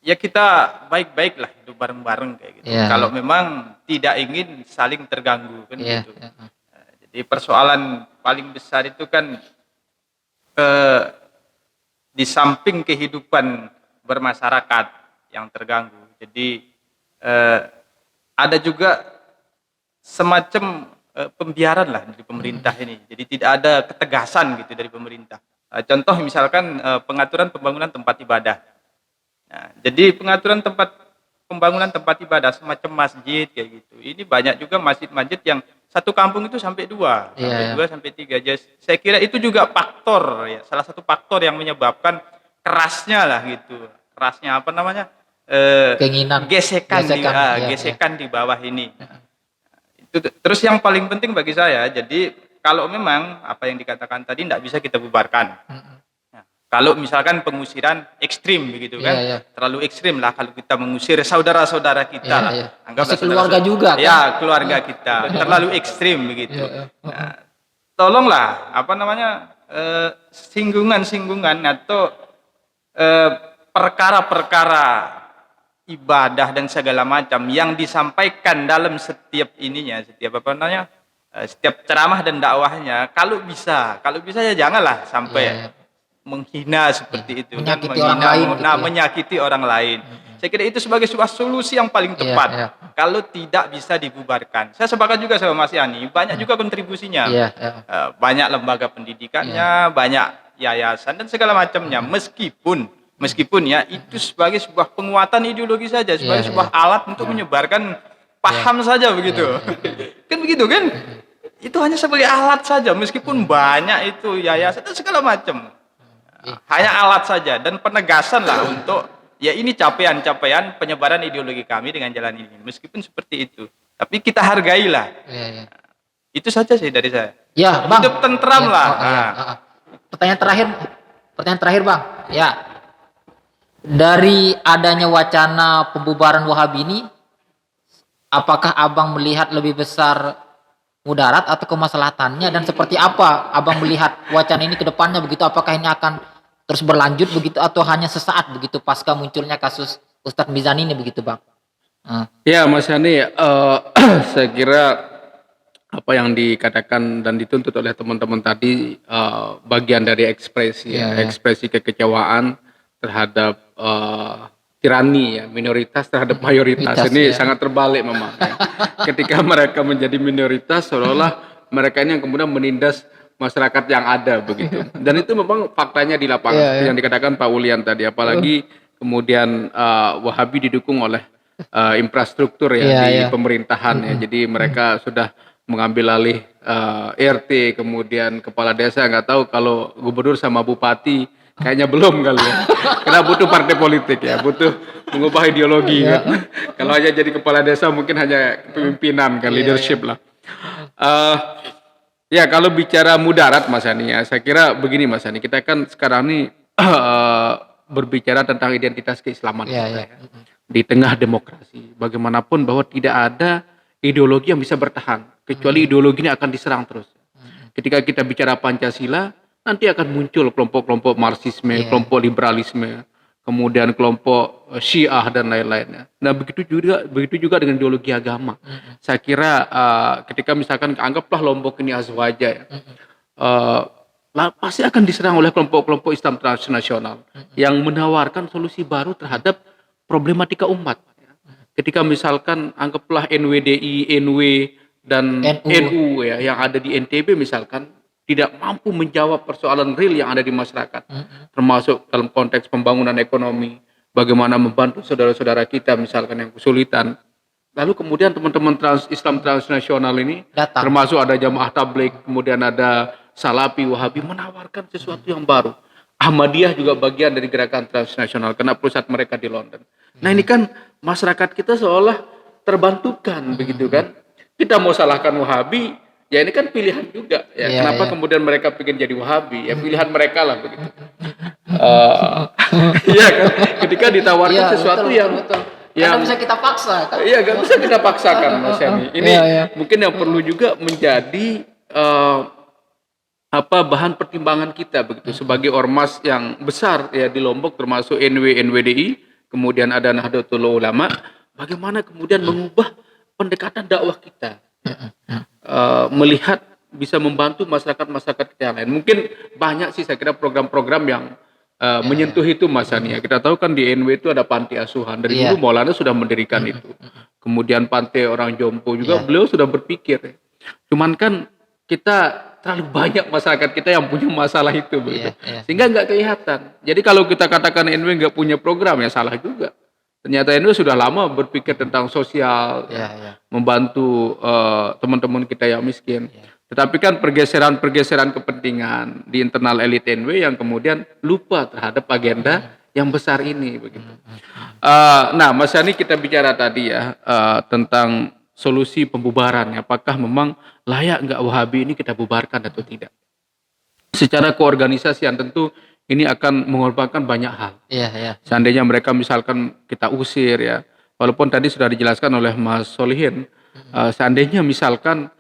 ya kita baik-baik lah hidup bareng-bareng kayak gitu. Iya. Kalau memang tidak ingin saling terganggu kan Iya. gitu. Jadi persoalan paling besar itu kan di samping kehidupan bermasyarakat yang terganggu. Jadi ada juga semacam pembiaran lah dari pemerintah ini. Jadi tidak ada ketegasan gitu dari pemerintah. Contoh misalkan pengaturan pembangunan tempat ibadah. Nah, jadi pengaturan pembangunan tempat ibadah semacam masjid kayak gitu. Ini banyak juga masjid-masjid yang satu kampung itu sampai dua sampai tiga. Jadi saya kira itu juga faktor ya, salah satu faktor yang menyebabkan kerasnya lah gitu. Kerasnya apa namanya? Keinginan gesekan di bawah ini. Terus yang paling penting bagi saya, jadi kalau memang apa yang dikatakan tadi tidak bisa kita bubarkan. Kalau misalkan pengusiran ekstrim begitu kan, terlalu ekstrim lah kalau kita mengusir saudara-saudara kita lah. Anggaplah keluarga juga kan? Ya, keluarga kita. Terlalu ekstrim begitu. Nah, tolonglah apa namanya singgungan-singgungan atau perkara-perkara ibadah dan segala macam yang disampaikan dalam setiap setiap ceramah dan dakwahnya, kalau bisa ya janganlah sampai menghina seperti itu, menyakiti orang lain, menyakiti orang lain. Saya kira itu sebagai sebuah solusi yang paling tepat. Kalau tidak bisa dibubarkan, saya sepakat juga sama Mas Yani, banyak juga kontribusinya, banyak lembaga pendidikannya, banyak yayasan dan segala macamnya. Meskipun ya itu sebagai sebuah penguatan ideologi saja, sebagai sebuah alat untuk menyebarkan paham saja begitu. Kan begitu kan? Itu hanya sebagai alat saja, meskipun banyak itu yayasan dan segala macam. Hanya alat saja dan penegasan lah untuk ya ini capaian penyebaran ideologi kami dengan jalan ini. Meskipun seperti itu, tapi kita hargailah. Itu saja sih dari saya. Ya, Bang. Hidup tentram lah. Pertanyaan terakhir Bang. Ya. Dari adanya wacana pembubaran Wahabi ini, apakah Abang melihat lebih besar mudarat atau kemaslahatannya, dan seperti apa Abang melihat wacana ini ke depannya begitu? Apakah ini akan terus berlanjut begitu atau hanya sesaat begitu pasca munculnya kasus Ustadz Mizani ini begitu Bang? Ya Mas Yani, saya kira apa yang dikatakan dan dituntut oleh teman-teman tadi bagian dari ekspresi Iya, iya. ekspresi kekecewaan terhadap tirani ya, minoritas terhadap mayoritas. Minoritas, Ini ya. sangat terbalik memang ya. Ketika mereka menjadi minoritas seolah-olah mereka ini yang kemudian menindas masyarakat yang ada begitu. Dan itu memang faktanya di lapangan Iya, seperti iya. yang dikatakan Pak Wulian tadi, apalagi kemudian Wahabi didukung oleh infrastruktur ya Iya, di iya. pemerintahan ya. Jadi mereka sudah mengambil alih RT, kemudian kepala desa. Nggak tahu kalau gubernur sama bupati kayaknya belum kali ya. Karena butuh partai politik ya, butuh mengubah ideologi kan. Kalau hanya jadi kepala desa mungkin hanya kepemimpinan kan, leadership lah. Ya kalau bicara mudarat Mas Hani ya, saya kira begini Mas Hani, kita kan sekarang ini berbicara tentang identitas keislaman Iya, kita iya. ya. Di tengah demokrasi, bagaimanapun bahwa tidak ada ideologi yang bisa bertahan, kecuali ideologi ini akan diserang terus. Ketika kita bicara Pancasila, nanti akan muncul kelompok-kelompok Marxisme, Iya. kelompok liberalisme, kemudian kelompok Syiah dan lain-lainnya. Nah begitu juga dengan ideologi agama. Saya kira ketika misalkan anggaplah Lombok ini azwaja ya, pasti akan diserang oleh kelompok-kelompok Islam transnasional yang menawarkan solusi baru terhadap problematika umat. Ketika misalkan anggaplah NWDI, NW dan NU ya yang ada di NTB misalkan tidak mampu menjawab persoalan real yang ada di masyarakat, termasuk dalam konteks pembangunan ekonomi, bagaimana membantu saudara-saudara kita misalkan yang kesulitan. Lalu kemudian teman-teman Islam transnasional ini, Datang. termasuk ada Jamaah Tabligh, kemudian ada Salafi, Wahabi menawarkan sesuatu yang baru. Ahmadiyah juga bagian dari gerakan transnasional karena pusat mereka di London. Nah ini kan masyarakat kita seolah terbantukan begitu kan. Kita mau salahkan Wahabi, ya ini kan pilihan juga ya. Iya, Kenapa iya. kemudian mereka pengen jadi Wahabi? Ya pilihan mereka lah begitu. Iya kan. Ketika ditawarkan Iya, sesuatu betul, yang betul. yang Karena bisa kita paksa kan. iya gak bisa kita paksakan Mas Yani. Ini Iya, iya. mungkin yang perlu juga menjadi bahan pertimbangan kita begitu sebagai ormas yang besar ya di Lombok termasuk NWDI, kemudian ada Nahdlatul Ulama, bagaimana kemudian mengubah pendekatan dakwah kita. Melihat bisa membantu masyarakat kita yang lain. Mungkin banyak sih saya kira program-program yang menyentuh itu Mas Yani ya. Kita tahu kan di NW itu ada panti asuhan. Dari Iya. dulu Maulana sudah mendirikan itu. Kemudian pantai orang jompo juga Iya. beliau sudah berpikir. Ya. Cuman kan kita terlalu banyak masyarakat kita yang punya masalah itu begitu. Iya, iya. Sehingga nggak kelihatan. Jadi kalau kita katakan NW nggak punya program ya salah juga. Ternyata NW sudah lama berpikir tentang sosial, Iya, iya. membantu teman-teman kita yang miskin. Tetapi kan pergeseran kepentingan di internal elit NW yang kemudian lupa terhadap agenda yang besar ini begitu. Nah, Mas Yani kita bicara tadi ya tentang solusi pembubaran. Apakah memang layak nggak Wahabi ini kita bubarkan atau tidak? Secara keorganisasian tentu ini akan mengorbankan banyak hal. Iya, iya. Seandainya mereka misalkan kita usir ya, walaupun tadi sudah dijelaskan oleh Mas Solihin, seandainya misalkan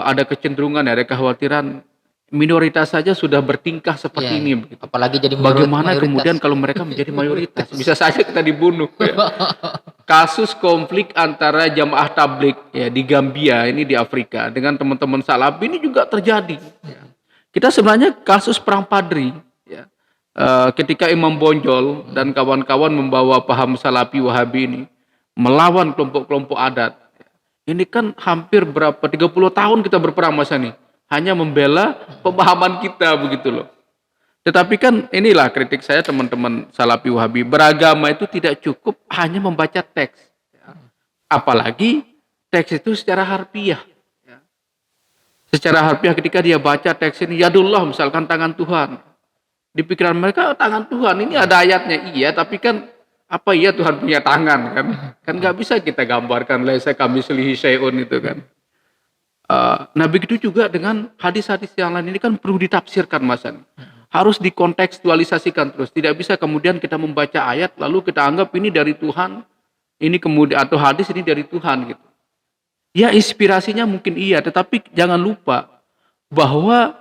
ada kecenderungan, ada kekhawatiran minoritas saja sudah bertingkah seperti Iya, ini. iya. Begitu. Apalagi jadi Bagaimana mayoritas. kemudian kalau mereka menjadi mayoritas? Bisa saja kita dibunuh. Ya. Kasus konflik antara Jamaah Tabligh ya di Gambia ini di Afrika dengan teman-teman Salafi ini juga terjadi. Ya. Kita sebenarnya kasus perang Padri. Ya. Ketika Imam Bonjol dan kawan-kawan membawa paham Salafi Wahabi ini melawan kelompok-kelompok adat. Ini kan hampir 30 tahun kita berperang Mas Yani. Hanya membela pemahaman kita begitu loh. Tetapi kan inilah kritik saya teman-teman Salafi Wahabi. Beragama itu tidak cukup hanya membaca teks. Apalagi teks itu secara harfiah. Secara harfiah ketika dia baca teks ini, yadullah misalkan tangan Tuhan. Di pikiran mereka tangan Tuhan ini ada ayatnya iya, tapi kan apa iya Tuhan punya tangan kan? Kan nggak bisa kita gambarkan laisa kamitslihi syai'un itu kan. Nah begitu juga dengan hadis-hadis yang lain ini kan perlu ditafsirkan Mas Yani. Harus dikontekstualisasikan terus. Tidak bisa kemudian kita membaca ayat lalu kita anggap ini dari Tuhan, ini kemudian atau hadis ini dari Tuhan gitu. Ya inspirasinya mungkin iya, tetapi jangan lupa bahwa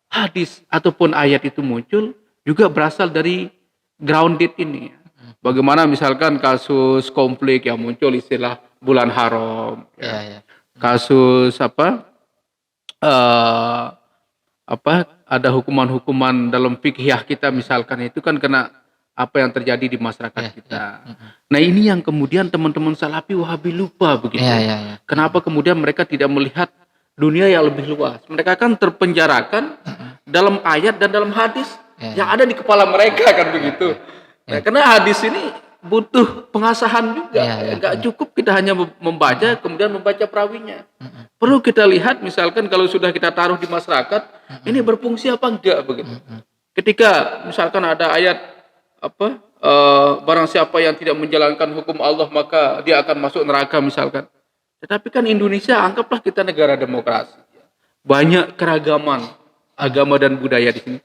hadis ataupun ayat itu muncul juga berasal dari grounded ini. Bagaimana misalkan kasus konflik yang muncul istilah bulan haram, Ya. kasus apa ada hukuman-hukuman dalam fikih kita misalkan itu kan kena apa yang terjadi di masyarakat kita. Nah ini yang kemudian teman-teman Salafi Wahabi lupa begitu. Ya. Kenapa kemudian mereka tidak melihat dunia yang lebih luas? Mereka kan terpenjarakan dalam ayat dan dalam hadis yang ada di kepala mereka kan begitu. Nah, karena hadis ini butuh pengasahan juga. Enggak cukup kita hanya membaca kemudian membaca perawinya. Perlu kita lihat misalkan kalau sudah kita taruh di masyarakat ini berfungsi apa enggak begitu. Ketika misalkan ada ayat barang siapa yang tidak menjalankan hukum Allah maka dia akan masuk neraka misalkan. Tetapi kan Indonesia anggaplah kita negara demokrasi. Banyak keragaman agama dan budaya di sini.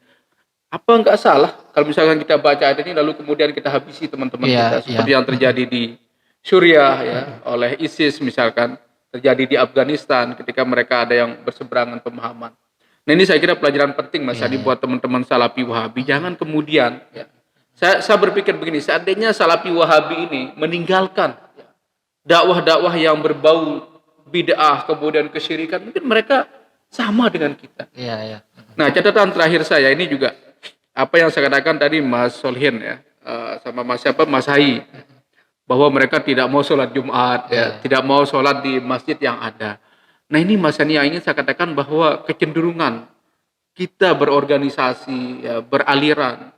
Apa enggak salah kalau misalkan kita baca ayat ini lalu kemudian kita habisi teman-teman kita seperti yang terjadi di Suriah ya oleh ISIS misalkan, terjadi di Afghanistan ketika mereka ada yang berseberangan pemahaman. Nah ini saya kira pelajaran penting Mas Adi buat teman-teman Salafi Wahabi. Jangan kemudian saya berpikir begini, seandainya Salafi Wahabi ini meninggalkan dakwah-dakwah yang berbau bid'ah kemudian kesyirikan, mungkin mereka sama dengan kita. Nah catatan terakhir saya ini juga apa yang saya katakan tadi Mas Solhin sama Mas Hai, bahwa mereka tidak mau sholat Jumat tidak mau sholat di masjid yang ada. Nah ini Mas Yani yang ingin saya katakan bahwa kecenderungan kita berorganisasi beraliran,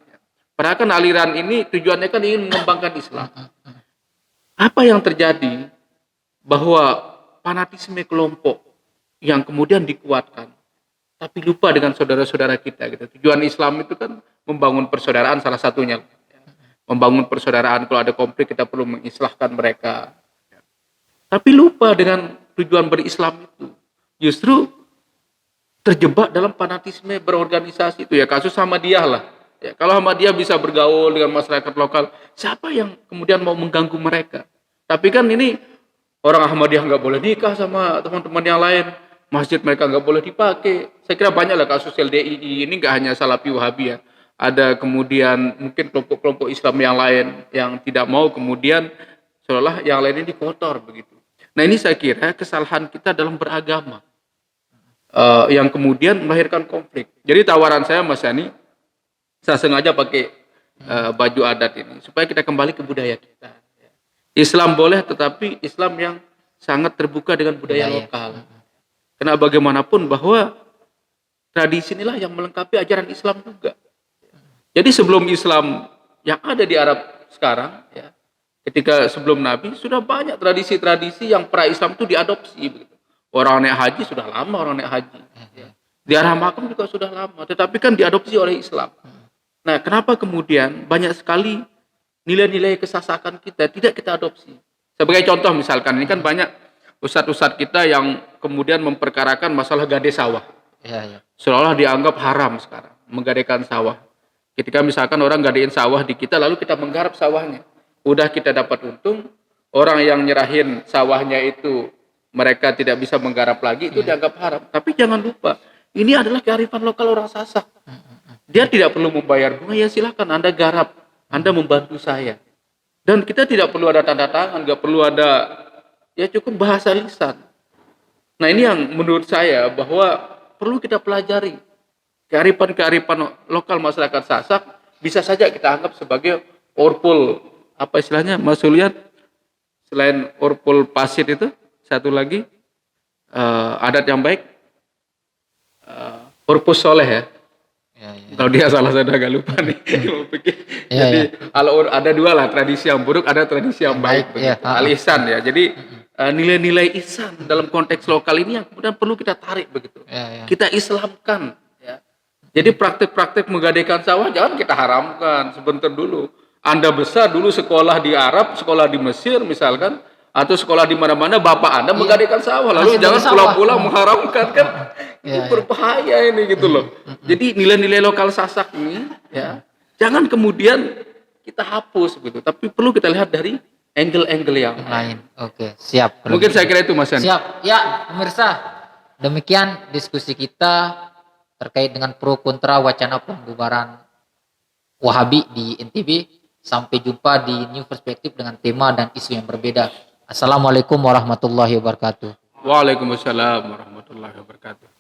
padahal kan aliran ini tujuannya kan ingin mengembangkan Islam. Apa yang terjadi bahwa fanatisme kelompok yang kemudian dikuatkan tapi lupa dengan saudara-saudara kita gitu. Tujuan Islam itu kan membangun persaudaraan salah satunya. Membangun persaudaraan, kalau ada konflik kita perlu mengislahkan mereka. Tapi lupa dengan tujuan berislam itu. Justru terjebak dalam fanatisme berorganisasi itu ya, kasus Ahmadiyah lah. Ya, kalau Ahmadiyah bisa bergaul dengan masyarakat lokal, siapa yang kemudian mau mengganggu mereka? Tapi kan ini orang Ahmadiyah nggak boleh nikah sama teman-teman yang lain. Masjid mereka nggak boleh dipakai. Saya kira banyaklah kasus LDII ini, nggak hanya Salafi Wahabi ya. Ada kemudian mungkin kelompok-kelompok Islam yang lain yang tidak mau kemudian seolah yang lain ini kotor begitu. Nah ini saya kira kesalahan kita dalam beragama yang kemudian melahirkan konflik. Jadi tawaran saya Mas Yani, saya sengaja pakai baju adat ini supaya kita kembali ke budaya kita. Islam boleh, tetapi Islam yang sangat terbuka dengan budaya lokal. Karena bagaimanapun bahwa tradisi inilah yang melengkapi ajaran Islam juga. Jadi sebelum Islam yang ada di Arab sekarang, ya, ketika sebelum Nabi sudah banyak tradisi-tradisi yang pra-Islam itu diadopsi. Orang naik haji sudah lama orang naik haji. Ziarah makam juga sudah lama, tetapi kan diadopsi oleh Islam. Nah, kenapa kemudian banyak sekali nilai-nilai kesasakan kita tidak kita adopsi? Sebagai contoh misalkan, ini kan banyak ustadz-ustadz kita yang kemudian memperkarakan masalah gade sawah. Seolah dianggap haram sekarang menggadekan sawah. Ketika misalkan orang gadein sawah di kita lalu kita menggarap sawahnya, udah kita dapat untung, orang yang nyerahin sawahnya itu mereka tidak bisa menggarap lagi, itu dianggap haram. Tapi jangan lupa, ini adalah kearifan lokal orang Sasak. Dia tidak perlu membayar bunga, ya silakan Anda garap, Anda membantu saya. Dan kita tidak perlu ada tanda tangan, nggak perlu ada, ya cukup bahasa lisan. Nah ini yang menurut saya bahwa perlu kita pelajari. Kearifan-kearifan lokal masyarakat Sasak bisa saja kita anggap sebagai orpul, apa istilahnya Mas Suliat, selain orpul pasit itu, satu lagi adat yang baik, orpus soleh ya. Kalau dia salah saya udah agak lupa nih. Jadi kalau ada dua lah, tradisi yang buruk, ada tradisi yang baik. Al-ihsan ya. Jadi nilai-nilai ihsan dalam konteks lokal ini yang kemudian perlu kita tarik begitu. Kita Islamkan. Ya. Jadi praktek-praktek menggadaikan sawah jangan kita haramkan. Sebentar dulu. Anda besar dulu sekolah di Arab, sekolah di Mesir misalkan, atau sekolah di mana-mana, bapak Anda menggadaikan sawah. Lalu jangan pulang-pulang mengharamkan kan. Itu berbahaya ini gitu loh. Jadi nilai-nilai lokal Sasak ini ya jangan kemudian kita hapus gitu, tapi perlu kita lihat dari angle-angle yang lain. Oke, siap. Mungkin saya kira itu Mas Yani. Siap. Ya, pemirsa. Demikian diskusi kita terkait dengan pro kontra wacana pembubaran Wahabi di NTB. Sampai jumpa di New Perspective dengan tema dan isu yang berbeda. Assalamualaikum warahmatullahi wabarakatuh. Waalaikumsalam warahmatullahi wabarakatuh.